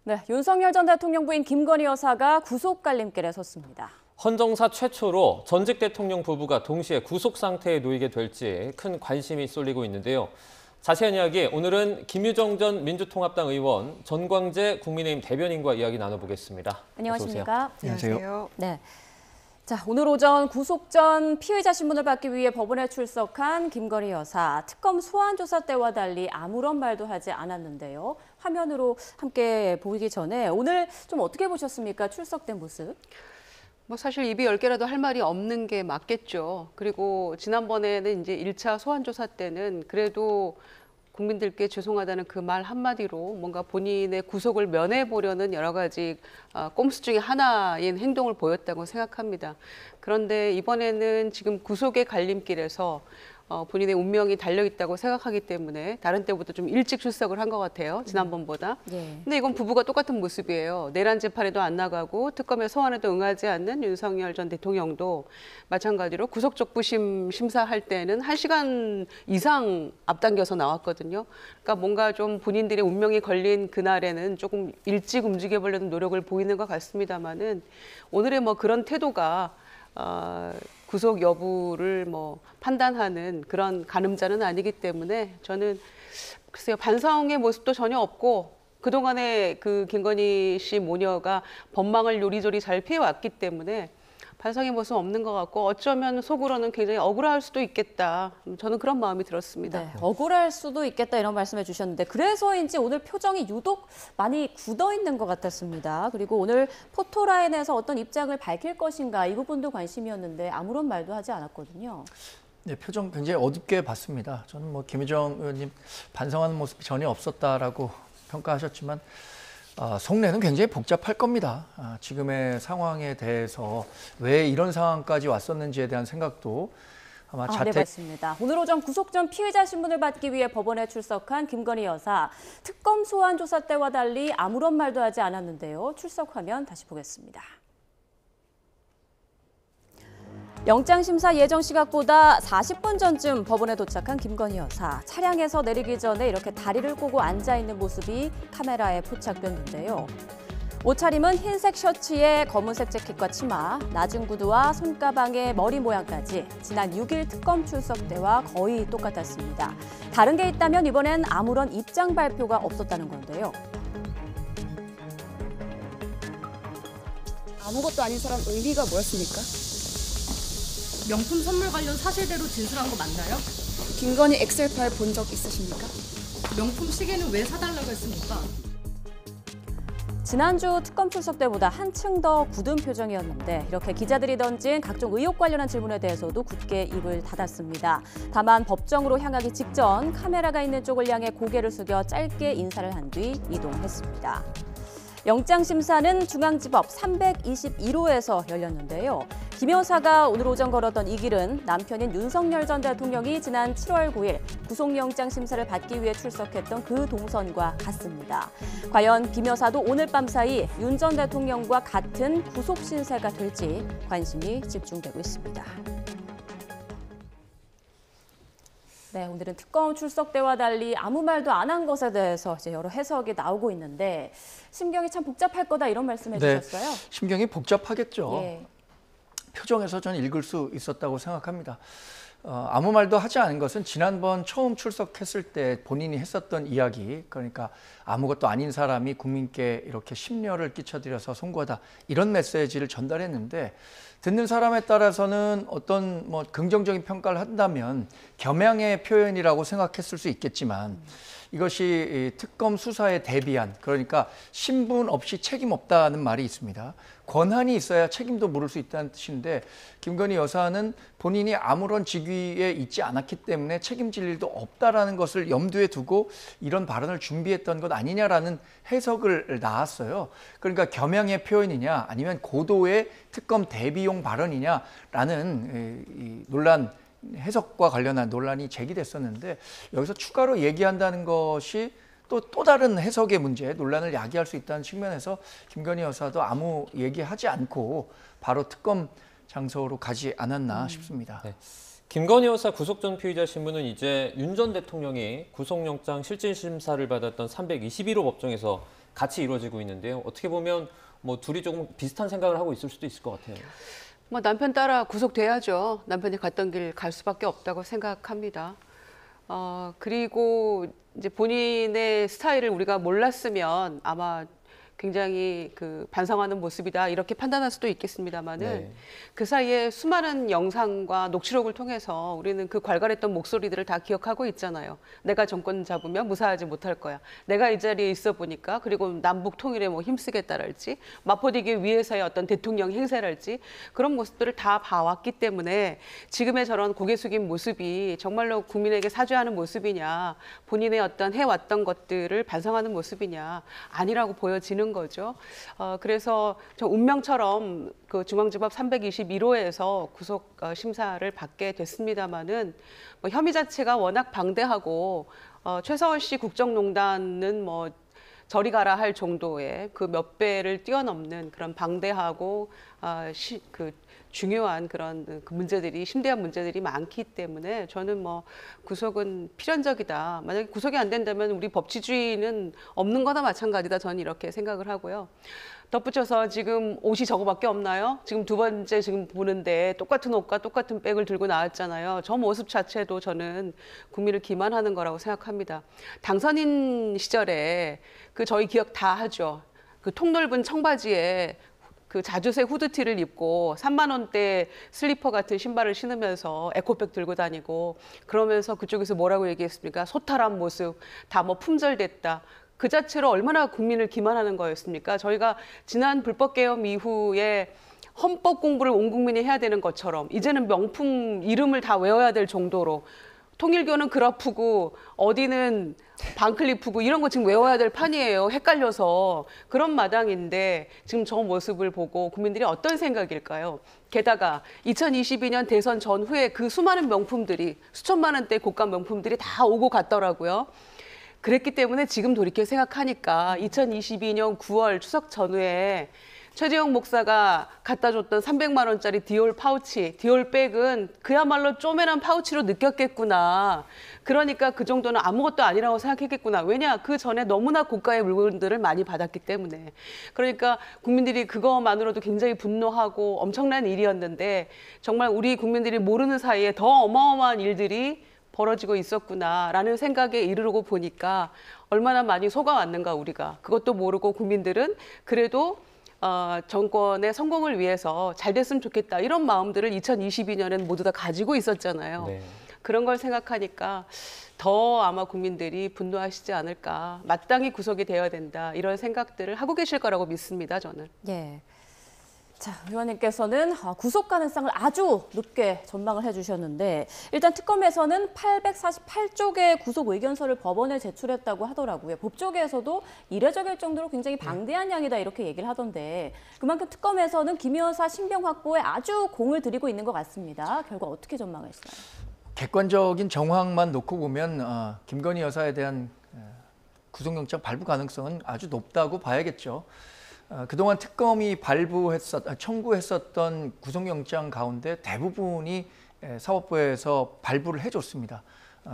네, 윤석열 전 대통령 부인 김건희 여사가 구속 갈림길에 섰습니다. 헌정사 최초로 전직 대통령 부부가 동시에 구속 상태에 놓이게 될지 큰 관심이 쏠리고 있는데요. 자세한 이야기 오늘은 김유정 전 민주통합당 의원, 전광재 국민의힘 대변인과 이야기 나눠보겠습니다. 안녕하십니까? 안녕하세요. 네. 자, 오늘 오전 구속 전 피의자 신문을 받기 위해 법원에 출석한 김건희 여사. 특검 소환 조사 때와 달리 아무런 말도 하지 않았는데요. 화면으로 함께 보기 전에 오늘 좀 어떻게 보셨습니까? 출석된 모습. 뭐 사실 입이 10개라도 할 말이 없는 게 맞겠죠. 그리고 지난번에는 이제 1차 소환 조사 때는 그래도 국민들께 죄송하다는 그 말 한마디로 뭔가 본인의 구속을 면해 보려는 여러 가지 꼼수 중에 하나인 행동을 보였다고 생각합니다. 그런데 이번에는 지금 구속의 갈림길에서 본인의 운명이 달려있다고 생각하기 때문에 다른 때보다 좀 일찍 출석을 한 것 같아요. 지난번보다. 근데 이건 부부가 똑같은 모습이에요. 내란 재판에도 안 나가고 특검의 소환에도 응하지 않는 윤석열 전 대통령도 마찬가지로 구속적부심 심사할 때는 1시간 이상 앞당겨서 나왔거든요. 그러니까 뭔가 좀 본인들의 운명이 걸린 그날에는 조금 일찍 움직여보려는 노력을 보이는 것 같습니다만은 오늘의 뭐 그런 태도가 구속 여부를 뭐 판단하는 그런 가늠자는 아니기 때문에 저는 글쎄요, 반성의 모습도 전혀 없고 그동안에 그 김건희 씨 모녀가 법망을 요리조리 잘 피해왔기 때문에 반성의 모습 없는 것 같고 어쩌면 속으로는 굉장히 억울할 수도 있겠다. 저는 그런 마음이 들었습니다. 네, 억울할 수도 있겠다 이런 말씀해 주셨는데 그래서인지 오늘 표정이 유독 많이 굳어 있는 것 같았습니다. 그리고 오늘 포토라인에서 어떤 입장을 밝힐 것인가 이 부분도 관심이었는데 아무런 말도 하지 않았거든요. 네, 표정 굉장히 어둡게 봤습니다. 저는 뭐 김유정 의원님 반성하는 모습이 전혀 없었다라고 평가하셨지만 속내는 굉장히 복잡할 겁니다. 지금의 상황에 대해서 왜 이런 상황까지 왔었는지에 대한 생각도 아마 네, 맞습니다. 오늘 오전 구속 전 피의자 신문을 받기 위해 법원에 출석한 김건희 여사. 특검 소환 조사 때와 달리 아무런 말도 하지 않았는데요. 출석 화면 다시 보겠습니다. 영장심사 예정 시각보다 40분 전쯤 법원에 도착한 김건희 여사. 차량에서 내리기 전에 이렇게 다리를 꼬고 앉아있는 모습이 카메라에 포착됐는데요. 옷차림은 흰색 셔츠에 검은색 재킷과 치마, 낮은 구두와 손가방의 머리 모양까지 지난 6일 특검 출석 때와 거의 똑같았습니다. 다른 게 있다면 이번엔 아무런 입장 발표가 없었다는 건데요. 아무것도 아닌 사람 의미가 뭐였습니까? 명품 선물 관련 사실대로 진술한 거 맞나요? 김건희 엑셀 파일 본 적 있으십니까? 명품 시계는 왜 사달라고 했습니까? 지난주 특검 출석 때보다 한층 더 굳은 표정이었는데 이렇게 기자들이 던진 각종 의혹 관련한 질문에 대해서도 굳게 입을 닫았습니다. 다만 법정으로 향하기 직전 카메라가 있는 쪽을 향해 고개를 숙여 짧게 인사를 한 뒤 이동했습니다. 영장심사는 중앙지법 321호에서 열렸는데요. 김 여사가 오늘 오전 걸었던 이 길은 남편인 윤석열 전 대통령이 지난 7월 9일 구속영장 심사를 받기 위해 출석했던 그 동선과 같습니다. 과연 김 여사도 오늘 밤 사이 윤 전 대통령과 같은 구속 신세가 될지 관심이 집중되고 있습니다. 네, 오늘은 특검 출석 때와 달리 아무 말도 안 한 것에 대해서 이제 여러 해석이 나오고 있는데 심경이 참 복잡할 거다 이런 말씀해 주셨어요. 심경이 복잡하겠죠. 예. 표정에서 저는 읽을 수 있었다고 생각합니다. 아무 말도 하지 않은 것은 지난번 처음 출석했을 때 본인이 했었던 이야기, 그러니까 아무것도 아닌 사람이 국민께 이렇게 심려를 끼쳐드려서 송구하다 이런 메시지를 전달했는데 듣는 사람에 따라서는 어떤 뭐 긍정적인 평가를 한다면 겸양의 표현이라고 생각했을 수 있겠지만 이것이 특검 수사에 대비한, 그러니까 신분 없이 책임 없다는 말이 있습니다. 권한이 있어야 책임도 물을 수 있다는 뜻인데 김건희 여사는 본인이 아무런 직위에 있지 않았기 때문에 책임질 일도 없다라는 것을 염두에 두고 이런 발언을 준비했던 것 아니냐라는 해석을 낳았어요. 그러니까 겸양의 표현이냐 아니면 고도의 특검 대비용 발언이냐라는 이 논란, 해석과 관련한 논란이 제기됐었는데 여기서 추가로 얘기한다는 것이 또 다른 해석의 문제, 논란을 야기할 수 있다는 측면에서 김건희 여사도 아무 얘기하지 않고 바로 특검 장소로 가지 않았나 싶습니다. 네. 김건희 여사 구속 전 피의자 신문은 이제 윤 전 대통령이 구속영장 실질심사를 받았던 321호 법정에서 같이 이루어지고 있는데요. 어떻게 보면 뭐 둘이 조금 비슷한 생각을 하고 있을 수도 있을 것 같아요. 뭐 남편 따라 구속돼야죠. 남편이 갔던 길 갈 수밖에 없다고 생각합니다. 그리고 이제 본인의 스타일을 우리가 몰랐으면 아마 굉장히 그 반성하는 모습이다 이렇게 판단할 수도 있겠습니다만은 네. 그 사이에 수많은 영상과 녹취록을 통해서 우리는 그 괄괄했던 목소리들을 다 기억하고 있잖아요. 내가 정권 잡으면 무사하지 못할 거야. 내가 이 자리에 있어 보니까 그리고 남북 통일에 뭐 힘쓰겠다랄지 마포대교 위에서의 어떤 대통령 행세랄지 그런 모습들을 다 봐왔기 때문에 지금의 저런 고개 숙인 모습이 정말로 국민에게 사죄하는 모습이냐 본인의 어떤 해왔던 것들을 반성하는 모습이냐 아니라고 보여지는 거죠. 그래서 좀 운명처럼 그 중앙지법 321호에서 구속 심사를 받게 됐습니다마는 뭐 혐의 자체가 워낙 방대하고 최서원 씨 국정농단은 뭐 저리 가라 할 정도의 그 몇 배를 뛰어넘는 그런 방대하고 그 중요한 그런 그 문제들이 심대한 문제들이 많기 때문에 저는 뭐 구속은 필연적이다. 만약에 구속이 안 된다면 우리 법치주의는 없는 거나 마찬가지다. 저는 이렇게 생각을 하고요. 덧붙여서 지금 옷이 저거밖에 없나요? 지금 두 번째 지금 보는데 똑같은 옷과 똑같은 백을 들고 나왔잖아요. 저 모습 자체도 저는 국민을 기만하는 거라고 생각합니다. 당선인 시절에 그 저희 기억 다 하죠. 그 통넓은 청바지에 그 자주색 후드티를 입고 3만 원대 슬리퍼 같은 신발을 신으면서 에코백 들고 다니고 그러면서 그쪽에서 뭐라고 얘기했습니까? 소탈한 모습, 다 뭐 품절됐다. 그 자체로 얼마나 국민을 기만하는 거였습니까? 저희가 지난 불법개혁 이후에 헌법 공부를 온 국민이 해야 되는 것처럼 이제는 명품 이름을 다 외워야 될 정도로 통일교는 그라프고 어디는 반클리프고 이런 거 지금 외워야 될 판이에요. 헷갈려서. 그런 마당인데 지금 저 모습을 보고 국민들이 어떤 생각일까요? 게다가 2022년 대선 전후에 그 수많은 명품들이 수천만 원대 고가 명품들이 다 오고 갔더라고요. 그랬기 때문에 지금 돌이켜 생각하니까 2022년 9월 추석 전후에 최재형 목사가 갖다 줬던 300만 원짜리 디올 파우치, 디올 백은 그야말로 쪼매난 파우치로 느꼈겠구나. 그러니까 그 정도는 아무것도 아니라고 생각했겠구나. 왜냐? 그 전에 너무나 고가의 물건들을 많이 받았기 때문에. 그러니까 국민들이 그것만으로도 굉장히 분노하고 엄청난 일이었는데 정말 우리 국민들이 모르는 사이에 더 어마어마한 일들이 벌어지고 있었구나라는 생각에 이르고 보니까 얼마나 많이 속아왔는가 우리가. 그것도 모르고 국민들은 그래도 정권의 성공을 위해서 잘 됐으면 좋겠다 이런 마음들을 2022년엔 모두 다 가지고 있었잖아요. 네. 그런 걸 생각하니까 더 아마 국민들이 분노하시지 않을까. 마땅히 구속이 되어야 된다 이런 생각들을 하고 계실 거라고 믿습니다. 저는. 예. 자, 의원님께서는 구속 가능성을 아주 높게 전망을 해주셨는데 일단 특검에서는 848쪽의 구속 의견서를 법원에 제출했다고 하더라고요. 법조계에서도 이례적일 정도로 굉장히 방대한 양이다 이렇게 얘기를 하던데 그만큼 특검에서는 김 여사 신병 확보에 아주 공을 들이고 있는 것 같습니다. 결과 어떻게 전망하시나요? 객관적인 정황만 놓고 보면 김건희 여사에 대한 구속영장 발부 가능성은 아주 높다고 봐야겠죠. 그동안 특검이 청구했었던 구속영장 가운데 대부분이 사법부에서 발부를 해줬습니다.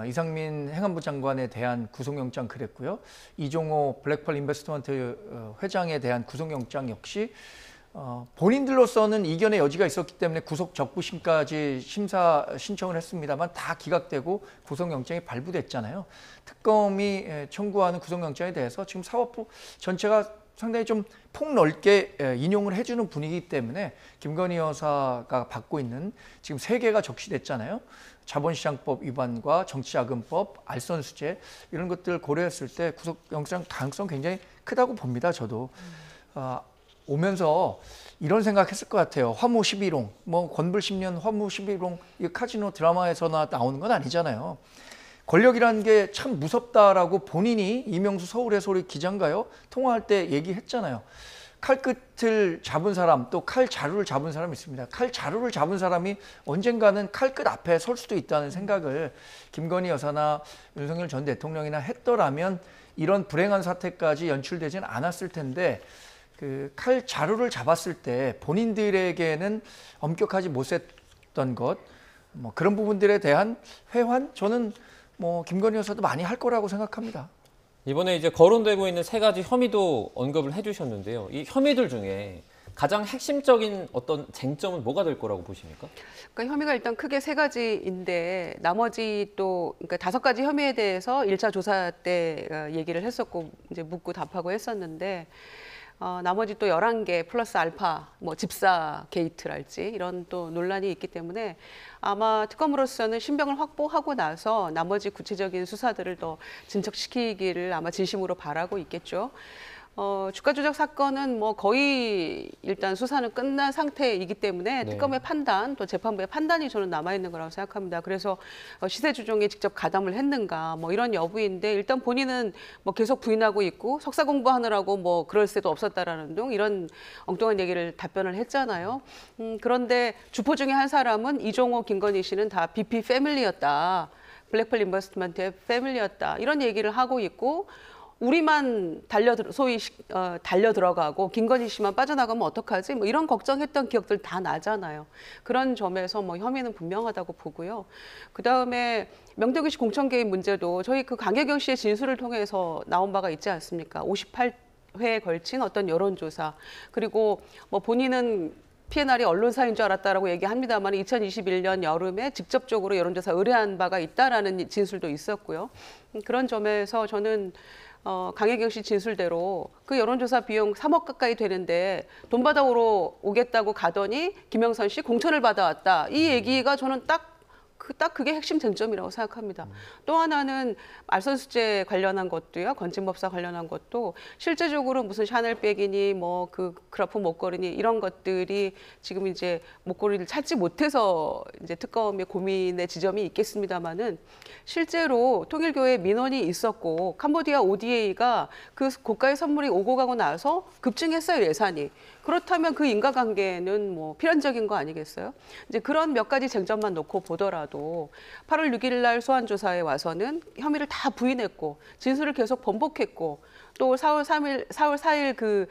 이상민 행안부 장관에 대한 구속영장 그랬고요. 이종호 블랙펄 인베스트먼트 회장에 대한 구속영장 역시 본인들로서는 이견의 여지가 있었기 때문에 구속 적부심까지 심사 신청을 했습니다만 다 기각되고 구속영장이 발부됐잖아요. 특검이 청구하는 구속영장에 대해서 지금 사법부 전체가 상당히 좀 폭넓게 인용을 해주는 분위기 때문에 김건희 여사가 받고 있는 지금 3개가 적시됐잖아요. 자본시장법 위반과 정치자금법, 알선수재 이런 것들 고려했을 때 구속영장 가능성 굉장히 크다고 봅니다. 저도. 오면서 이런 생각했을 것 같아요. 화무 11홍, 뭐 권불 10년 화무 11홍 이 카지노 드라마에서나 나오는 건 아니잖아요. 권력이라는 게 참 무섭다라고 본인이 이명수 서울의 소리 기자인가요? 통화할 때 얘기했잖아요. 칼끝을 잡은 사람 또 칼 자루를 잡은 사람이 있습니다. 칼 자루를 잡은 사람이 언젠가는 칼끝 앞에 설 수도 있다는 생각을 김건희 여사나 윤석열 전 대통령이나 했더라면 이런 불행한 사태까지 연출되지는 않았을 텐데 그 칼 자루를 잡았을 때 본인들에게는 엄격하지 못했던 것, 뭐 그런 부분들에 대한 회환 저는 뭐 김건희 여사도 많이 할 거라고 생각합니다. 이번에 이제 거론되고 있는 세 가지 혐의도 언급을 해주셨는데요. 이 혐의들 중에 가장 핵심적인 어떤 쟁점은 뭐가 될 거라고 보십니까? 그러니까 혐의가 일단 크게 세 가지인데 나머지 또 그러니까 5가지 혐의에 대해서 1차 조사 때 얘기를 했었고 이제 묻고 답하고 했었는데 나머지 또 11개 플러스 알파 뭐 집사 게이트랄지 이런 또 논란이 있기 때문에 아마 특검으로서는 신병을 확보하고 나서 나머지 구체적인 수사들을 더 진척시키기를 아마 진심으로 바라고 있겠죠. 주가 조작 사건은 뭐 거의 일단 수사는 끝난 상태이기 때문에 네. 특검의 판단 또 재판부의 판단이 저는 남아 있는 거라고 생각합니다. 그래서 시세 조정에 직접 가담을 했는가 뭐 이런 여부인데 일단 본인은 뭐 계속 부인하고 있고 석사 공부하느라고 뭐 그럴 새도 없었다라는 등 이런 엉뚱한 얘기를 답변을 했잖아요. 그런데 주포 중에 한 사람은 이종호, 김건희 씨는 다 BP 패밀리였다. 블랙펄 인베스트먼트의 패밀리였다. 이런 얘기를 하고 있고 우리만 소위 달려 들어가고 김건희 씨만 빠져나가면 어떡하지? 뭐 이런 걱정했던 기억들 다 나잖아요. 그런 점에서 뭐 혐의는 분명하다고 보고요. 그 다음에 명태균 씨 공천 개입 문제도 저희 그 강혜경 씨의 진술을 통해서 나온 바가 있지 않습니까? 58회에 걸친 어떤 여론조사 그리고 뭐 본인은 PNR이 언론사인 줄 알았다라고 얘기합니다만 2021년 여름에 직접적으로 여론조사 의뢰한 바가 있다라는 진술도 있었고요. 그런 점에서 저는 강혜경 씨 진술대로 그 여론조사 비용 3억 가까이 되는데 돈 받아오러 오겠다고 가더니 김영선 씨 공천을 받아왔다. 이 얘기가 저는 딱 그게 핵심 쟁점이라고 생각합니다. 또 하나는 알선수재 관련한 것도요, 건진법사 관련한 것도 실제적으로 무슨 샤넬백이니 뭐 그 그라프 목걸이니 이런 것들이 지금 이제 목걸이를 찾지 못해서 이제 특검의 고민의 지점이 있겠습니다만은 실제로 통일교회 민원이 있었고 캄보디아 ODA가 그 고가의 선물이 오고 가고 나서 급증했어요, 예산이. 그렇다면 그 인과관계는 뭐 필연적인 거 아니겠어요? 이제 그런 몇 가지 쟁점만 놓고 보더라도 8월 6일 날 소환조사에 와서는 혐의를 다 부인했고 진술을 계속 번복했고 또 4월 4일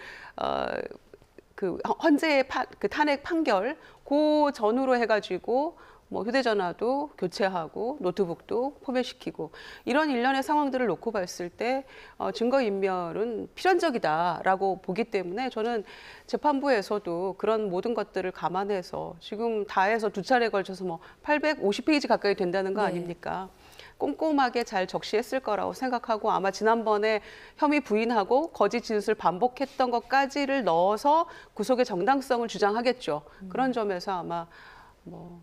그 헌재의 그 탄핵 판결 그 전후로 해가지고 뭐 휴대전화도 교체하고 노트북도 포맷시키고 이런 일련의 상황들을 놓고 봤을 때 증거인멸은 필연적이다라고 보기 때문에 저는 재판부에서도 그런 모든 것들을 감안해서 지금 다 해서 2차례에 걸쳐서 뭐 850페이지 가까이 된다는 거 아닙니까? 꼼꼼하게 잘 적시했을 거라고 생각하고 아마 지난번에 혐의 부인하고 거짓 진술 반복했던 것까지를 넣어서 구속의 정당성을 주장하겠죠. 그런 점에서 아마 뭐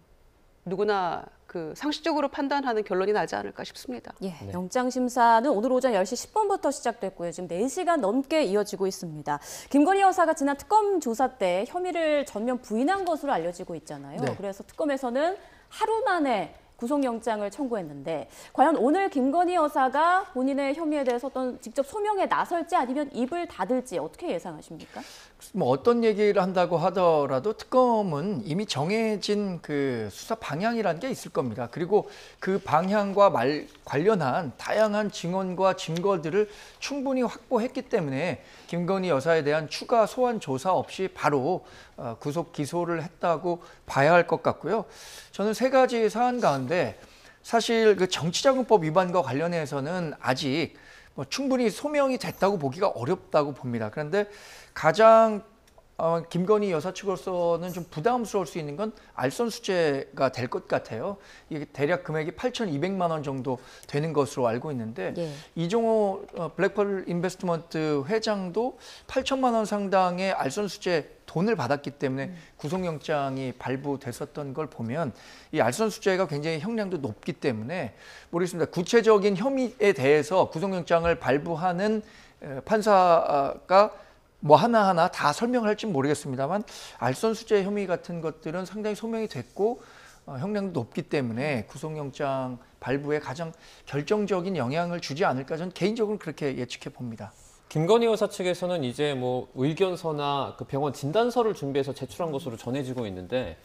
누구나 그 상식적으로 판단하는 결론이 나지 않을까 싶습니다. 예, 영장 심사는 오늘 오전 10시 10분부터 시작됐고요. 지금 4시간 넘게 이어지고 있습니다. 김건희 여사가 지난 특검 조사 때 혐의를 전면 부인한 것으로 알려지고 있잖아요. 네. 그래서 특검에서는 하루 만에 구속영장을 청구했는데 과연 오늘 김건희 여사가 본인의 혐의에 대해서 어떤 직접 소명에 나설지 아니면 입을 닫을지 어떻게 예상하십니까? 뭐 어떤 얘기를 한다고 하더라도 특검은 이미 정해진 그 수사 방향이라는 게 있을 겁니다. 그리고 그 방향과 관련한 다양한 증언과 증거들을 충분히 확보했기 때문에 김건희 여사에 대한 추가 소환 조사 없이 바로 구속 기소를 했다고 봐야 할 것 같고요. 저는 세 가지 사안 가운데 사실 그 정치자금법 위반과 관련해서는 아직 뭐 충분히 소명이 됐다고 보기가 어렵다고 봅니다. 그런데 가장 김건희 여사 측으로서는 좀 부담스러울 수 있는 건 알선수재가 될 것 같아요. 이게 대략 금액이 8,200만 원 정도 되는 것으로 알고 있는데 이종호 블랙펄 인베스트먼트 회장도 8천만 원 상당의 알선수재 돈을 받았기 때문에 구속영장이 발부됐었던 걸 보면 이 알선수재가 굉장히 형량도 높기 때문에 모르겠습니다. 구체적인 혐의에 대해서 구속영장을 발부하는 판사가 뭐 하나하나 다 설명할지 모르겠습니다만 알선수재 혐의 같은 것들은 상당히 소명이 됐고 형량도 높기 때문에 구속영장 발부에 가장 결정적인 영향을 주지 않을까 저는 개인적으로 그렇게 예측해 봅니다. 김건희 여사 측에서는 이제 뭐 의견서나 그 병원 진단서를 준비해서 제출한 것으로 전해지고 있는데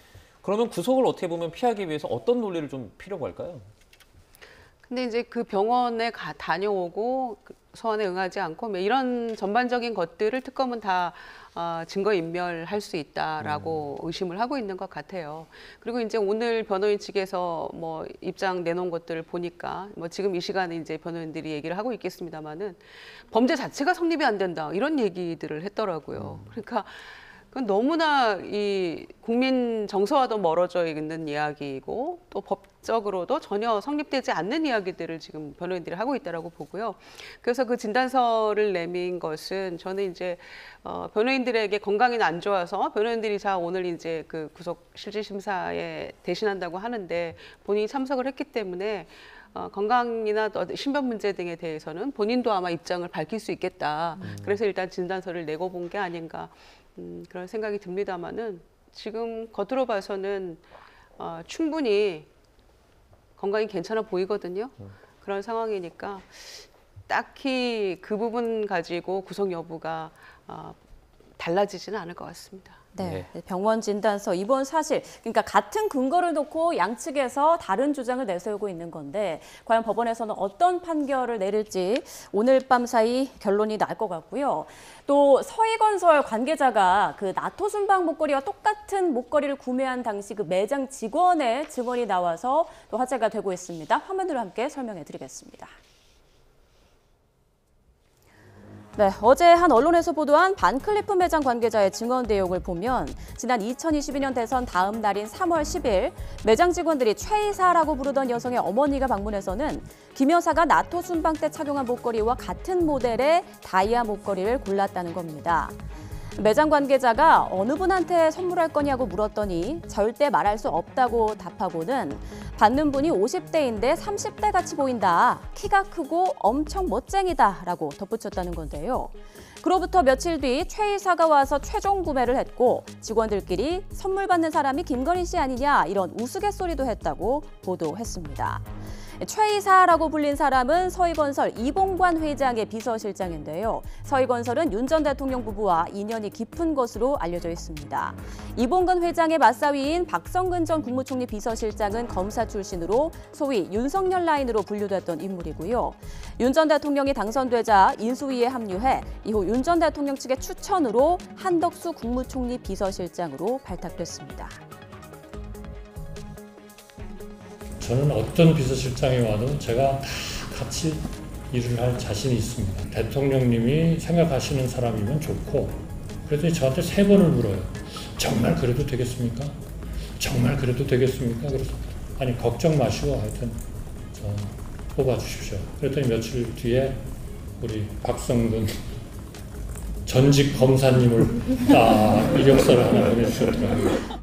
그러면 구속을 어떻게 보면 피하기 위해서 어떤 논리를 좀 필요로 할까요? 근데 이제 그 병원에 다녀오고 소환에 응하지 않고 뭐 이런 전반적인 것들을 특검은 다 증거인멸할 수 있다라고 의심을 하고 있는 것 같아요. 그리고 이제 오늘 변호인 측에서 뭐 입장 내놓은 것들을 보니까 뭐 지금 이 시간에 이제 변호인들이 얘기를 하고 있겠습니다만은 범죄 자체가 성립이 안 된다 이런 얘기들을 했더라고요. 그러니까 그건 너무나 이 국민 정서와도 멀어져 있는 이야기이고 또 법적으로도 전혀 성립되지 않는 이야기들을 지금 변호인들이 하고 있다라고 보고요. 그래서 그 진단서를 내민 것은 저는 이제 변호인들에게 건강이 안 좋아서 변호인들이 자 오늘 이제 그 구속 실질 심사에 대신한다고 하는데 본인이 참석을 했기 때문에 건강이나 신변 문제 등에 대해서는 본인도 아마 입장을 밝힐 수 있겠다. 그래서 일단 진단서를 내고 본 게 아닌가. 그런 생각이 듭니다만은 지금 겉으로 봐서는 충분히 건강이 괜찮아 보이거든요. 그런 상황이니까 딱히 그 부분 가지고 구속 여부가 달라지지는 않을 것 같습니다. 네, 병원 진단서, 입원 사실, 그러니까 같은 근거를 놓고 양측에서 다른 주장을 내세우고 있는 건데 과연 법원에서는 어떤 판결을 내릴지 오늘 밤 사이 결론이 날 것 같고요. 또 서희건설 관계자가 그 나토 순방 목걸이와 똑같은 목걸이를 구매한 당시 그 매장 직원의 증언이 나와서 또 화제가 되고 있습니다. 화면으로 함께 설명해 드리겠습니다. 네, 어제 한 언론에서 보도한 반클리프 매장 관계자의 증언 내용을 보면 지난 2022년 대선 다음 날인 3월 10일 매장 직원들이 최 이사라고 부르던 여성의 어머니가 방문해서는 김 여사가 나토 순방 때 착용한 목걸이와 같은 모델의 다이아 목걸이를 골랐다는 겁니다. 매장 관계자가 어느 분한테 선물할 거냐고 물었더니 절대 말할 수 없다고 답하고는 받는 분이 50대인데 30대 같이 보인다. 키가 크고 엄청 멋쟁이다라고 덧붙였다는 건데요. 그로부터 며칠 뒤 최 이사가 와서 최종 구매를 했고 직원들끼리 선물 받는 사람이 김건희 씨 아니냐 이런 우스갯소리도 했다고 보도했습니다. 최 이사라고 불린 사람은 서희건설 이봉관 회장의 비서실장인데요. 서희건설은 윤 전 대통령 부부와 인연이 깊은 것으로 알려져 있습니다. 이봉관 회장의 맞사위인 박성근 전 국무총리 비서실장은 검사 출신으로 소위 윤석열 라인으로 분류됐던 인물이고요. 윤 전 대통령이 당선되자 인수위에 합류해 이후 윤 전 대통령 측의 추천으로 한덕수 국무총리 비서실장으로 발탁됐습니다. 저는 어떤 비서실장이 와도 제가 다 같이 일을 할 자신이 있습니다. 대통령님이 생각하시는 사람이면 좋고 그래서 저한테 3번을 물어요. 정말 그래도 되겠습니까? 정말 그래도 되겠습니까? 그래서 아니 걱정 마시고 하여튼 저 뽑아주십시오. 그랬더니 며칠 뒤에 우리 박성근 전직 검사님을 이력서를 하나 보내주셨더라고요.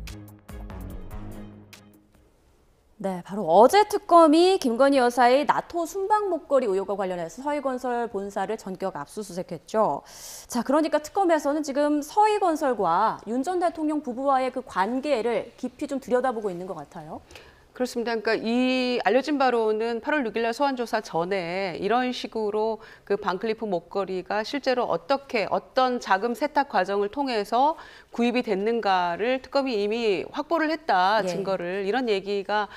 네, 바로 어제 특검이 김건희 여사의 나토 순방 목걸이 의혹과 관련해서 서희건설 본사를 전격 압수수색했죠. 자, 그러니까 특검에서는 지금 서희건설과 윤 전 대통령 부부와의 그 관계를 깊이 좀 들여다보고 있는 것 같아요. 그렇습니다. 그러니까 이 알려진 바로는 8월 6일 날 소환 조사 전에 이런 식으로 그 반클리프 목걸이가 실제로 어떤 자금 세탁 과정을 통해서 구입이 됐는가를 특검이 이미 확보를 했다, 증거를. 이런 얘기가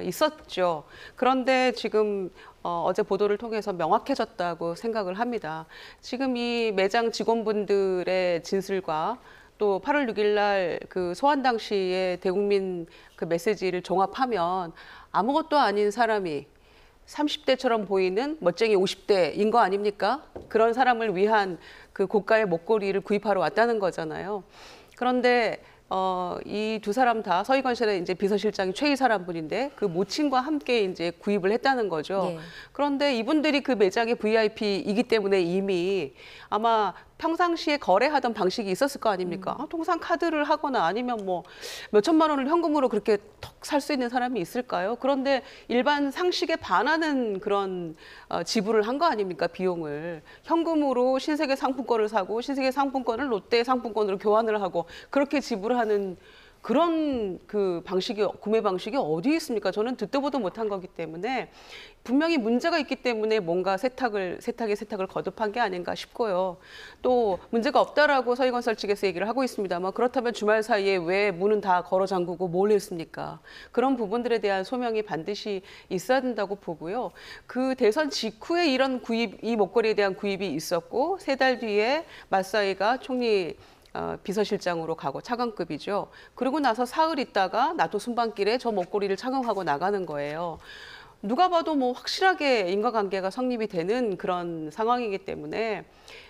있었죠. 그런데 지금 어제 보도를 통해서 명확해졌다고 생각을 합니다. 지금 이 매장 직원분들의 진술과 또 8월 6일 날 그 소환 당시에 대국민 그 메시지를 종합하면 아무것도 아닌 사람이 30대처럼 보이는 멋쟁이 50대인 거 아닙니까? 그런 사람을 위한 그 고가의 목걸이를 구입하러 왔다는 거잖아요. 그런데 이 두 사람 다 서희건설의 이제 비서실장이 최 이사란 분인데 그 모친과 함께 이제 구입을 했다는 거죠. 그런데 이분들이 그 매장의 VIP이기 때문에 이미 아마 평상시에 거래하던 방식이 있었을 거 아닙니까? 통상 카드를 하거나 아니면 뭐 몇천만 원을 현금으로 그렇게 턱 살 수 있는 사람이 있을까요? 그런데 일반 상식에 반하는 그런 지불을 한 거 아닙니까? 비용을. 현금으로 신세계 상품권을 사고 신세계 상품권을 롯데 상품권으로 교환을 하고 그렇게 지불하는 그런 그 방식이 구매 방식이 어디 있습니까? 저는 듣도 보도 못한 거기 때문에 분명히 문제가 있기 때문에 뭔가 세탁에 세탁을 거듭한 게 아닌가 싶고요. 또 문제가 없다라고 서희건설 측에서 얘기를 하고 있습니다만 그렇다면 주말 사이에 왜 문은 다 걸어 잠그고 뭘 했습니까? 그런 부분들에 대한 소명이 반드시 있어야 된다고 보고요. 그 대선 직후에 이런 이 목걸이에 대한 구입이 있었고 3달 뒤에 맞사이가 총리 비서실장으로 가고 차관급이죠. 그리고 나서 사흘 있다가 나토 순방길에 저 목걸이를 착용하고 나가는 거예요. 누가 봐도 뭐 확실하게 인과관계가 성립이 되는 그런 상황이기 때문에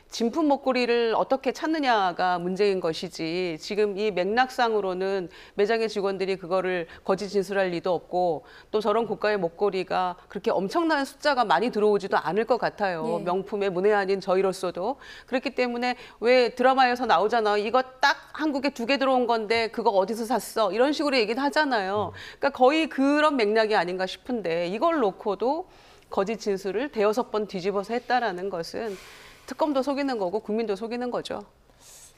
진품 목걸이를 어떻게 찾느냐가 문제인 것이지 지금 이 맥락상으로는 매장의 직원들이 그거를 거짓 진술할 리도 없고 또 저런 고가의 목걸이가 그렇게 엄청난 숫자가 많이 들어오지도 않을 것 같아요. 네. 명품의 문외한인 저희로서도. 그렇기 때문에 왜 드라마에서 나오잖아요. 이거 딱 한국에 2개 들어온 건데 그거 어디서 샀어? 이런 식으로 얘기는 하잖아요. 그러니까 거의 그런 맥락이 아닌가 싶은데 이걸 놓고도 거짓 진술을 5-6번 뒤집어서 했다라는 것은 특검도 속이는 거고 국민도 속이는 거죠.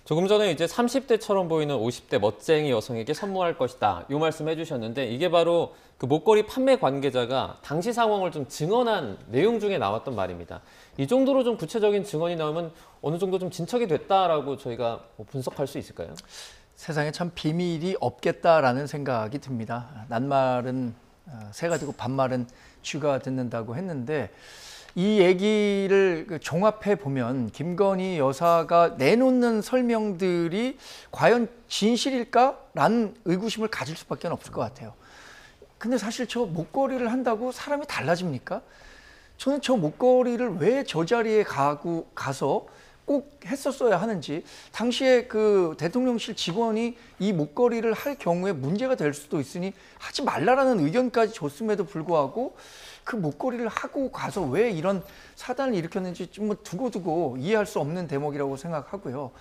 조금 전에 이제 30대처럼 보이는 50대 멋쟁이 여성에게 선물할 것이다. 이 말씀 해주셨는데 이게 바로 그 목걸이 판매 관계자가 당시 상황을 좀 증언한 내용 중에 나왔던 말입니다. 이 정도로 좀 구체적인 증언이 나오면 어느 정도 좀 진척이 됐다라고 저희가 분석할 수 있을까요? 세상에 참 비밀이 없겠다라는 생각이 듭니다. 낱말은 새가 되고 반말은 쥐가 듣는다고 했는데 이 얘기를 종합해 보면 김건희 여사가 내놓는 설명들이 과연 진실일까라는 의구심을 가질 수밖에 없을 것 같아요. 근데 사실 저 목걸이를 한다고 사람이 달라집니까? 저는 저 목걸이를 왜 저 자리에 가서 꼭 했었어야 하는지, 당시에 그 대통령실 직원이 이 목걸이를 할 경우에 문제가 될 수도 있으니 하지 말라라는 의견까지 줬음에도 불구하고 그 목걸이를 하고 가서 왜 이런 사단을 일으켰는지 좀 뭐 두고두고 이해할 수 없는 대목이라고 생각하고요.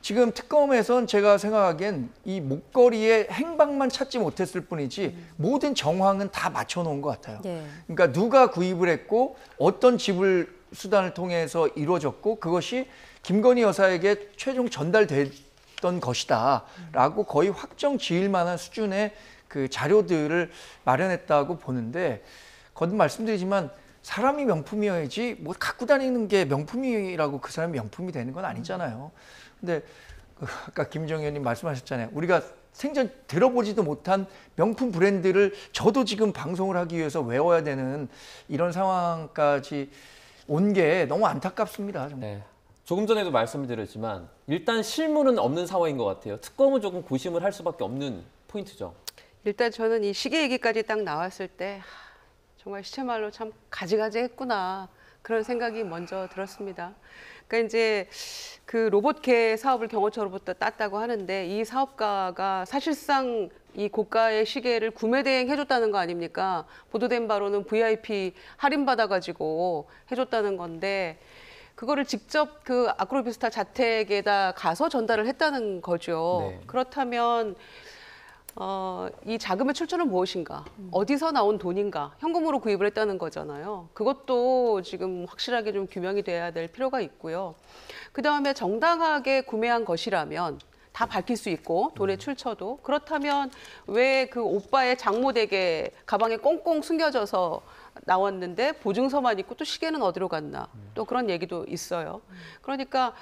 지금 특검에선 제가 생각하기엔 이 목걸이의 행방만 찾지 못했을 뿐이지 모든 정황은 다 맞춰놓은 것 같아요. 네. 그러니까 누가 구입을 했고 어떤 지불 수단을 통해서 이루어졌고 그것이 김건희 여사에게 최종 전달됐던 것이다 라고 거의 확정 지을 만한 수준의 그 자료들을 마련했다고 보는데, 거듭 말씀드리지만 사람이 명품이어야지 뭐 갖고 다니는 게 명품이라고 그 사람이 명품이 되는 건 아니잖아요. 근데 아까 김정희 의원님 말씀하셨잖아요. 우리가 생전 들어보지도 못한 명품 브랜드를 저도 지금 방송을 하기 위해서 외워야 되는 이런 상황까지 온 게 너무 안타깝습니다. 정말. 네. 조금 전에도 말씀을 드렸지만 일단 실물은 없는 상황인 것 같아요. 특검은 조금 고심을 할 수밖에 없는 포인트죠. 일단 저는 이 시계 얘기까지 딱 나왔을 때 정말 시체말로 참 가지가지했구나 그런 생각이 먼저 들었습니다. 그러니까 이제 그 로봇개 사업을 경호처로부터 땄다고 하는데 이 사업가가 사실상 이 고가의 시계를 구매 대행해줬다는 거 아닙니까? 보도된 바로는 VIP 할인받아가지고 해줬다는 건데 그거를 직접 그 아크로비스타 자택에다 가서 전달을 했다는 거죠. 네. 그렇다면 이 자금의 출처는 무엇인가? 어디서 나온 돈인가? 현금으로 구입을 했다는 거잖아요. 그것도 지금 확실하게 좀 규명이 돼야 될 필요가 있고요. 그다음에 정당하게 구매한 것이라면 다 밝힐 수 있고 돈의 출처도, 그렇다면 왜 그 오빠의 장모댁에 가방에 꽁꽁 숨겨져서 나왔는데 보증서만 있고 또 시계는 어디로 갔나? 또 그런 얘기도 있어요. 그러니까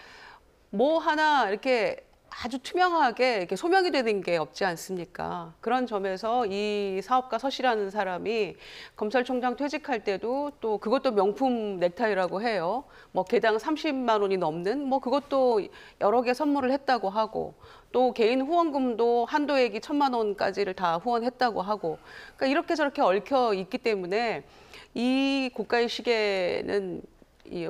뭐 하나 이렇게 아주 투명하게 이렇게 소명이 되는 게 없지 않습니까? 그런 점에서 이 사업가 서씨라는 사람이 검찰총장 퇴직할 때도 또 그것도 명품 넥타이라고 해요. 뭐 개당 30만 원이 넘는 뭐 그것도 여러 개 선물을 했다고 하고, 또 개인 후원금도 한도액이 1,000만 원까지를 다 후원했다고 하고, 그러니까 이렇게 저렇게 얽혀 있기 때문에 이 고가의 시계는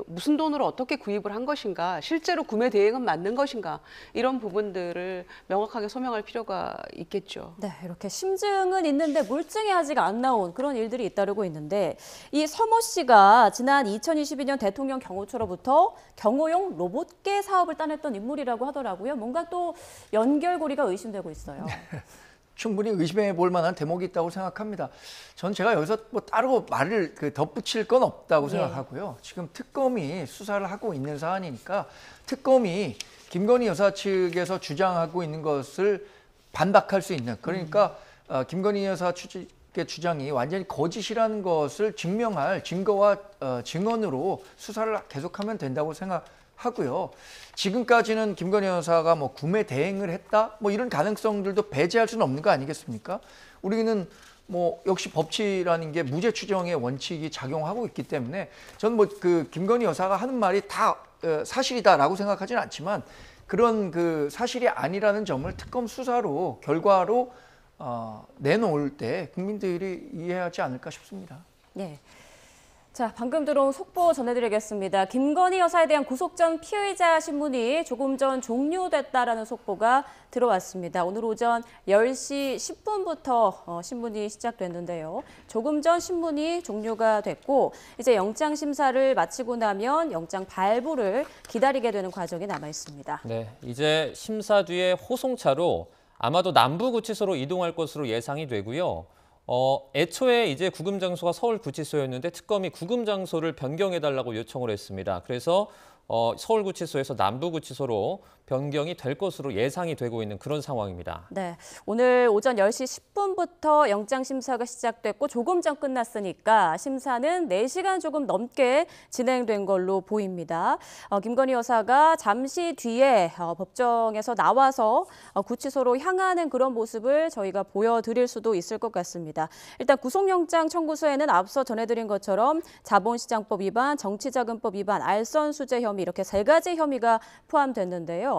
무슨 돈으로 어떻게 구입을 한 것인가, 실제로 구매 대행은 맞는 것인가, 이런 부분들을 명확하게 소명할 필요가 있겠죠. 네, 이렇게 심증은 있는데 물증이 아직 안 나온 그런 일들이 잇따르고 있는데, 이 서모 씨가 지난 2022년 대통령 경호처로부터 경호용 로봇개 사업을 따냈던 인물이라고 하더라고요. 뭔가 또 연결고리가 의심되고 있어요. 충분히 의심해 볼 만한 대목이 있다고 생각합니다. 전 제가 여기서 뭐 따로 말을 덧붙일 건 없다고 생각하고요. 지금 특검이 수사를 하고 있는 사안이니까 특검이 김건희 여사 측에서 주장하고 있는 것을 반박할 수 있는 그러니까 김건희 여사 측의 주장이 완전히 거짓이라는 것을 증명할 증거와 증언으로 수사를 계속하면 된다고 생각하고요. 지금까지는 김건희 여사가 뭐 구매 대행을 했다 뭐 이런 가능성들도 배제할 수는 없는 거 아니겠습니까? 우리는 뭐 역시 법치라는 게 무죄 추정의 원칙이 작용하고 있기 때문에 저는 뭐 그 김건희 여사가 하는 말이 다 사실이다라고 생각하지는 않지만 그런 그 사실이 아니라는 점을 특검 수사로 결과로 내놓을 때 국민들이 이해하지 않을까 싶습니다. 네. 자, 방금 들어온 속보 전해드리겠습니다. 김건희 여사에 대한 구속 전 피의자 신문이 조금 전 종료됐다라는 속보가 들어왔습니다. 오늘 오전 10시 10분부터 신문이 시작됐는데요. 조금 전 신문이 종료가 됐고 이제 영장 심사를 마치고 나면 영장 발부를 기다리게 되는 과정이 남아 있습니다. 네, 이제 심사 뒤에 호송차로 아마도 남부구치소로 이동할 것으로 예상이 되고요. 애초에 이제 구금 장소가 서울구치소였는데 특검이 구금 장소를 변경해달라고 요청을 했습니다. 그래서 서울구치소에서 남부구치소로 변경이 될 것으로 예상이 되고 있는 그런 상황입니다. 네, 오늘 오전 10시 10분부터 영장 심사가 시작됐고 조금 전 끝났으니까 심사는 4시간 조금 넘게 진행된 걸로 보입니다. 김건희 여사가 잠시 뒤에 법정에서 나와서 구치소로 향하는 그런 모습을 저희가 보여드릴 수도 있을 것 같습니다. 일단 구속영장 청구서에는 앞서 전해드린 것처럼 자본시장법 위반, 정치자금법 위반, 알선수재 혐의 이렇게 3가지 혐의가 포함됐는데요.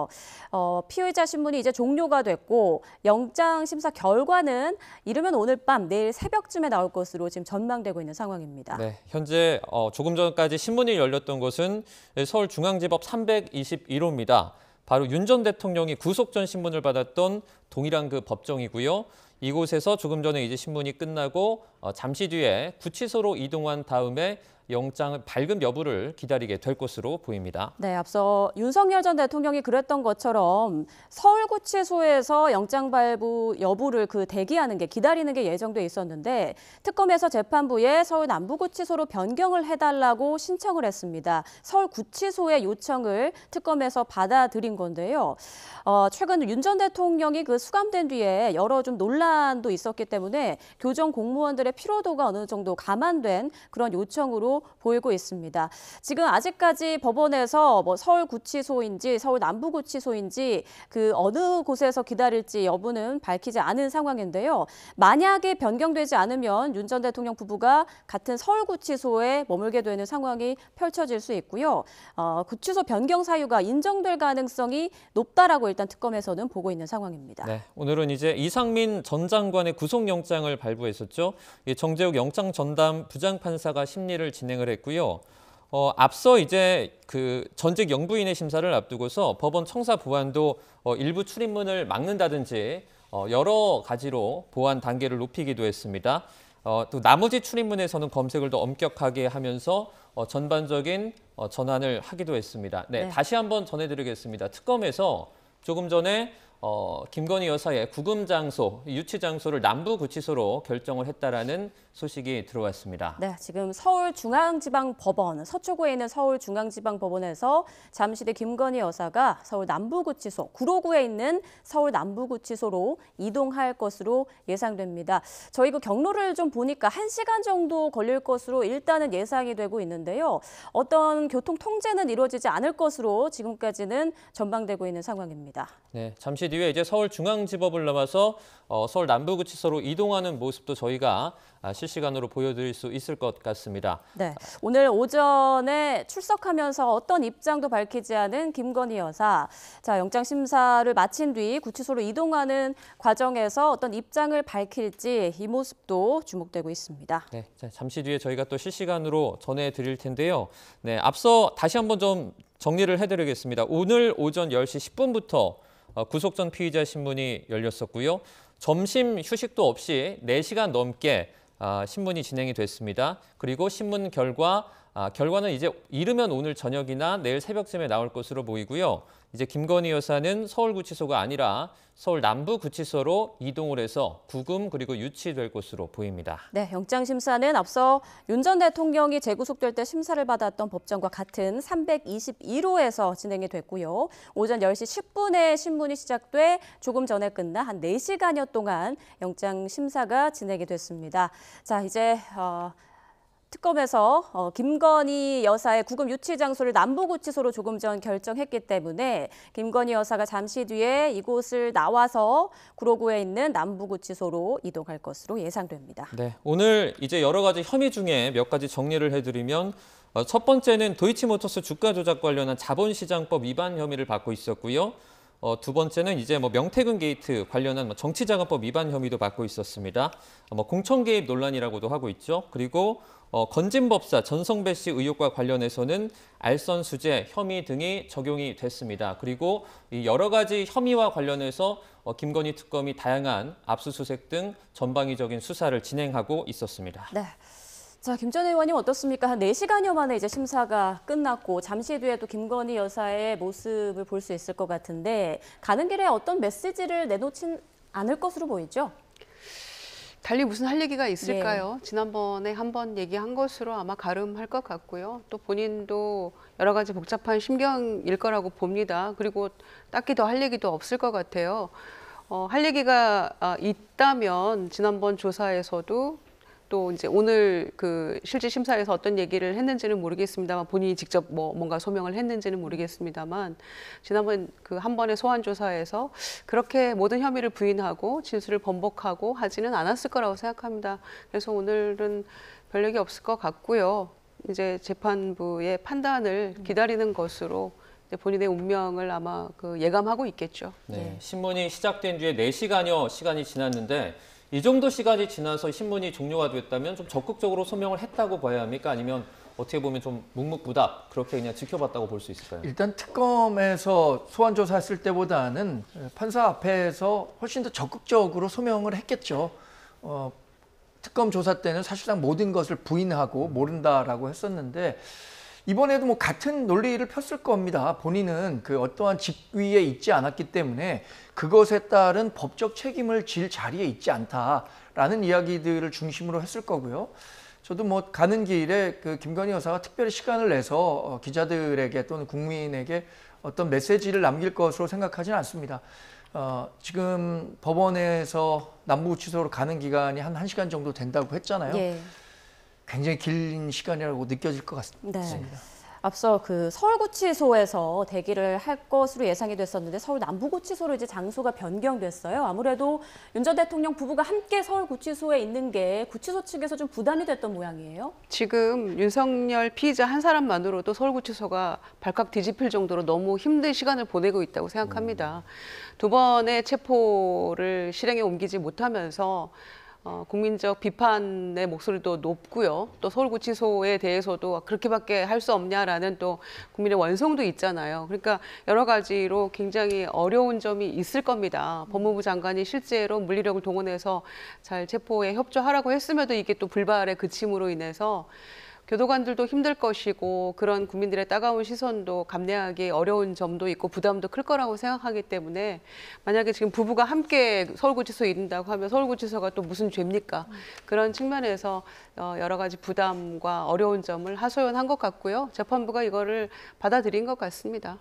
피의자 신문이 이제 종료가 됐고 영장 심사 결과는 이르면 오늘 밤 내일 새벽쯤에 나올 것으로 지금 전망되고 있는 상황입니다. 네, 현재 조금 전까지 신문이 열렸던 곳은 서울중앙지법 321호입니다. 바로 윤 전 대통령이 구속 전 신문을 받았던 동일한 그 법정이고요. 이곳에서 조금 전에 이제 신문이 끝나고 잠시 뒤에 구치소로 이동한 다음에 영장을 발급 여부를 기다리게 될 것으로 보입니다. 네, 앞서 윤석열 전 대통령이 그랬던 것처럼 서울구치소에서 영장 발부 여부를 대기하는 게 기다리는 게 예정돼 있었는데 특검에서 재판부에 서울 남부구치소로 변경을 해달라고 신청을 했습니다. 서울구치소의 요청을 특검에서 받아들인 건데요. 최근 윤 전 대통령이 수감된 뒤에 여러 좀 논란도 있었기 때문에 교정 공무원들의 피로도가 어느 정도 감안된 그런 요청으로 보이고 있습니다. 지금 아직까지 법원에서 서울구치소인지 서울 남부구치소인지 어느 곳에서 기다릴지 여부는 밝히지 않은 상황인데요. 만약에 변경되지 않으면 윤 전 대통령 부부가 같은 서울구치소에 머물게 되는 상황이 펼쳐질 수 있고요. 구치소 변경 사유가 인정될 가능성이 높다라고 일단 특검에서는 보고 있는 상황입니다. 네, 오늘은 이제 이상민 전 장관의 구속영장을 발부했었죠. 정재욱 영장 전담 부장판사가 심리를 진행을 했고요. 앞서 이제 전직 영부인의 심사를 앞두고서 법원 청사 보안도 일부 출입문을 막는다든지 여러 가지로 보안 단계를 높이기도 했습니다. 또 나머지 출입문에서는 검색을 더 엄격하게 하면서 전반적인 전환을 하기도 했습니다. 네, 다시 한번 전해드리겠습니다. 특검에서 조금 전에 김건희 여사의 구금 장소, 유치 장소를 남부구치소로 결정을 했다라는 소식이 들어왔습니다. 네, 지금 서울중앙지방법원, 서초구에 있는 서울중앙지방법원에서 잠시 뒤 김건희 여사가 서울 남부구치소, 구로구에 있는 서울 남부구치소로 이동할 것으로 예상됩니다. 저희 경로를 좀 보니까 1시간 정도 걸릴 것으로 일단은 예상이 되고 있는데요. 어떤 교통 통제는 이루어지지 않을 것으로 지금까지는 전망되고 있는 상황입니다. 네, 잠시 뒤에 이제 서울중앙지법을 넘어서 서울 남부구치소로 이동하는 모습도 저희가 실시간으로 보여드릴 수 있을 것 같습니다. 네, 오늘 오전에 출석하면서 어떤 입장도 밝히지 않은 김건희 여사. 자, 영장 심사를 마친 뒤 구치소로 이동하는 과정에서 어떤 입장을 밝힐지 이 모습도 주목되고 있습니다. 네, 잠시 뒤에 저희가 또 실시간으로 전해드릴 텐데요. 네, 앞서 다시 한번 좀 정리를 해드리겠습니다. 오늘 오전 10시 10분부터 구속 전 피의자 신문이 열렸었고요. 점심 휴식도 없이 4시간 넘게 신문이 진행이 됐습니다. 그리고 신문 결과는 이제 이르면 오늘 저녁이나 내일 새벽쯤에 나올 것으로 보이고요. 이제 김건희 여사는 서울구치소가 아니라 서울 남부구치소로 이동을 해서 구금 그리고 유치될 것으로 보입니다. 네, 영장심사는 앞서 윤 전 대통령이 재구속될 때 심사를 받았던 법정과 같은 322호에서 진행이 됐고요. 오전 10시 10분에 신문이 시작돼 조금 전에 끝나 한 4시간여 동안 영장심사가 진행이 됐습니다. 자, 이제 특검에서 김건희 여사의 구금 유치 장소를 남부구치소로 조금 전 결정했기 때문에 김건희 여사가 잠시 뒤에 이곳을 나와서 구로구에 있는 남부구치소로 이동할 것으로 예상됩니다. 네, 오늘 이제 여러 가지 혐의 중에 몇 가지 정리를 해드리면 첫 번째는 도이치모터스 주가 조작 관련한 자본시장법 위반 혐의를 받고 있었고요. 두 번째는 이제 명태균 게이트 관련한 정치자금법 위반 혐의도 받고 있었습니다. 공천 개입 논란이라고도 하고 있죠. 그리고 건진법사 전성배 씨 의혹과 관련해서는 알선 수재 혐의 등이 적용이 됐습니다. 그리고 이 여러 가지 혐의와 관련해서 김건희 특검이 다양한 압수수색 등 전방위적인 수사를 진행하고 있었습니다. 네. 자, 김 전 의원님 어떻습니까? 한 4시간여 만에 이제 심사가 끝났고 잠시 뒤에 또 김건희 여사의 모습을 볼 수 있을 것 같은데 가는 길에 어떤 메시지를 내놓진 않을 것으로 보이죠? 달리 무슨 할 얘기가 있을까요? 지난번에 한번 얘기한 것으로 아마 가름할 것 같고요. 또 본인도 여러 가지 복잡한 심경일 거라고 봅니다. 그리고 딱히 더 할 얘기도 없을 것 같아요. 할 얘기가 있다면 지난번 조사에서도 또 이제 오늘 그 실질 심사에서 어떤 얘기를 했는지는 모르겠습니다만 본인이 직접 뭔가 소명을 했는지는 모르겠습니다만 지난번 그 한 번의 소환 조사에서 그렇게 모든 혐의를 부인하고 진술을 번복하고 하지는 않았을 거라고 생각합니다. 그래서 오늘은 별 얘기 없을 것 같고요. 이제 재판부의 판단을 기다리는 것으로 본인의 운명을 아마 그 예감하고 있겠죠. 네, 신문이 시작된 뒤에 4시간여 시간이 지났는데 이 정도 시간이 지나서 신문이 종료가 됐다면 좀 적극적으로 소명을 했다고 봐야 합니까? 아니면 어떻게 보면 좀 묵묵부답 그렇게 그냥 지켜봤다고 볼 수 있을까요? 일단 특검에서 소환 조사했을 때보다는 판사 앞에서 훨씬 더 적극적으로 소명을 했겠죠. 특검 조사 때는 사실상 모든 것을 부인하고 모른다라고 했었는데 이번에도 같은 논리를 폈을 겁니다. 본인은 그 어떠한 직위에 있지 않았기 때문에 그것에 따른 법적 책임을 질 자리에 있지 않다라는 이야기들을 중심으로 했을 거고요. 저도 가는 길에 그 김건희 여사가 특별히 시간을 내서 기자들에게 또는 국민에게 어떤 메시지를 남길 것으로 생각하지는 않습니다. 지금 법원에서 남부구치소로 가는 기간이 한 1시간 정도 된다고 했잖아요. 예. 굉장히 긴 시간이라고 느껴질 것 같습니다. 네. 앞서 그 서울구치소에서 대기를 할 것으로 예상이 됐었는데 서울 남부구치소로 이제 장소가 변경됐어요. 아무래도 윤 전 대통령 부부가 함께 서울구치소에 있는 게 구치소 측에서 좀 부담이 됐던 모양이에요. 지금 윤석열 피의자 한 사람만으로도 서울구치소가 발칵 뒤집힐 정도로 너무 힘든 시간을 보내고 있다고 생각합니다. 두 번의 체포를 실행에 옮기지 못하면서 국민적 비판의 목소리도 높고요. 또 서울구치소에 대해서도 그렇게밖에 할 수 없냐라는 또 국민의 원성도 있잖아요. 그러니까 여러 가지로 굉장히 어려운 점이 있을 겁니다. 법무부 장관이 실제로 물리력을 동원해서 잘 체포에 협조하라고 했음에도 이게 또 불발의 그침으로 인해서 교도관들도 힘들 것이고 그런 국민들의 따가운 시선도 감내하기 어려운 점도 있고 부담도 클 거라고 생각하기 때문에 만약에 지금 부부가 함께 서울구치소에 있는다고 하면 서울구치소가 또 무슨 죄입니까? 그런 측면에서 여러 가지 부담과 어려운 점을 하소연한 것 같고요. 재판부가 이거를 받아들인 것 같습니다.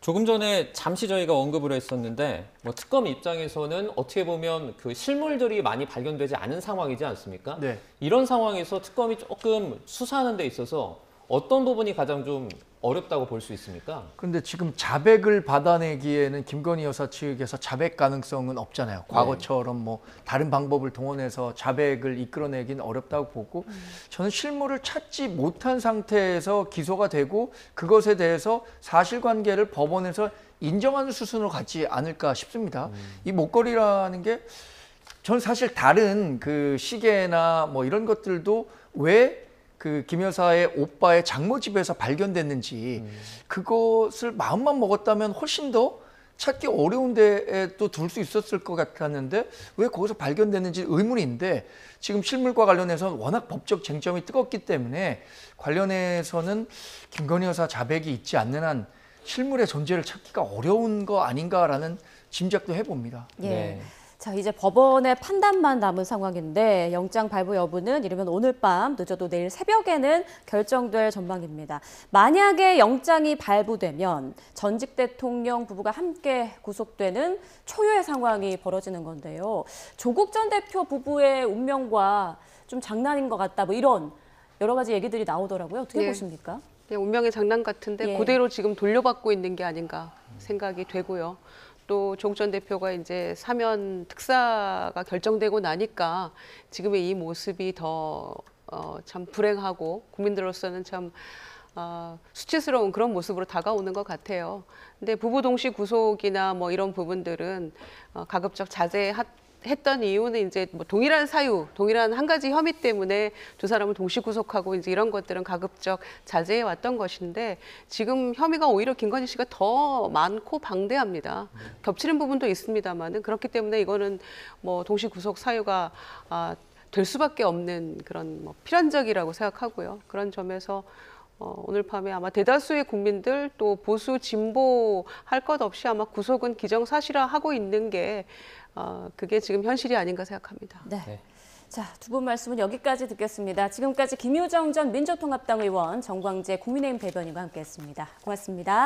조금 전에 잠시 저희가 언급을 했었는데 특검 입장에서는 어떻게 보면 그 실물들이 많이 발견되지 않은 상황이지 않습니까? 네. 이런 상황에서 특검이 조금 수사하는 데 있어서 어떤 부분이 가장 좀 어렵다고 볼 수 있습니까? 그런데 지금 자백을 받아내기에는 김건희 여사 측에서 자백 가능성은 없잖아요. 과거처럼 다른 방법을 동원해서 자백을 이끌어내기는 어렵다고 보고 저는 실물을 찾지 못한 상태에서 기소가 되고 그것에 대해서 사실관계를 법원에서 인정하는 수순으로 가지 않을까 싶습니다. 이 목걸이라는 게 저는 사실 다른 그 시계나 이런 것들도 왜 그 김 여사의 오빠의 장모 집에서 발견됐는지 그것을 마음만 먹었다면 훨씬 더 찾기 어려운 데에 또 둘 수 있었을 것 같았는데 왜 거기서 발견됐는지 의문인데 지금 실물과 관련해서는 워낙 법적 쟁점이 뜨겁기 때문에 관련해서는 김건희 여사 자백이 있지 않는 한 실물의 존재를 찾기가 어려운 거 아닌가라는 짐작도 해봅니다. 예. 네. 자, 이제 법원의 판단만 남은 상황인데 영장 발부 여부는 이르면 오늘 밤 늦어도 내일 새벽에는 결정될 전망입니다. 만약에 영장이 발부되면 전직 대통령 부부가 함께 구속되는 초유의 상황이 벌어지는 건데요. 조국 전 대표 부부의 운명과 좀 장난인 것 같다, 뭐 이런 여러 가지 얘기들이 나오더라고요. 어떻게 예. 보십니까? 그냥 운명의 장난 같은데 예. 그대로 지금 돌려받고 있는 게 아닌가 생각이 되고요. 또 조국 전 대표가 이제 사면 특사가 결정되고 나니까 지금의 이 모습이 더 참 불행하고 국민들로서는 참 수치스러운 그런 모습으로 다가오는 것 같아요. 근데 부부 동시 구속이나 뭐 이런 부분들은 가급적 자제했던 이유는 이제 뭐 동일한 사유, 동일한 한 가지 혐의 때문에 두 사람을 동시 구속하고 이제 이런 것들은 가급적 자제해 왔던 것인데 지금 혐의가 오히려 김건희 씨가 더 많고 방대합니다. 겹치는 부분도 있습니다만은 그렇기 때문에 이거는 뭐 동시 구속 사유가 될 수밖에 없는 그런 뭐 필연적이라고 생각하고요. 그런 점에서 오늘 밤에 아마 대다수의 국민들 또 보수 진보 할 것 없이 아마 구속은 기정사실화하고 있는 게 그게 지금 현실이 아닌가 생각합니다. 네. 네. 자, 두 분 말씀은 여기까지 듣겠습니다. 지금까지 김유정 전 민주통합당 의원, 정광재 국민의힘 대변인과 함께했습니다. 고맙습니다.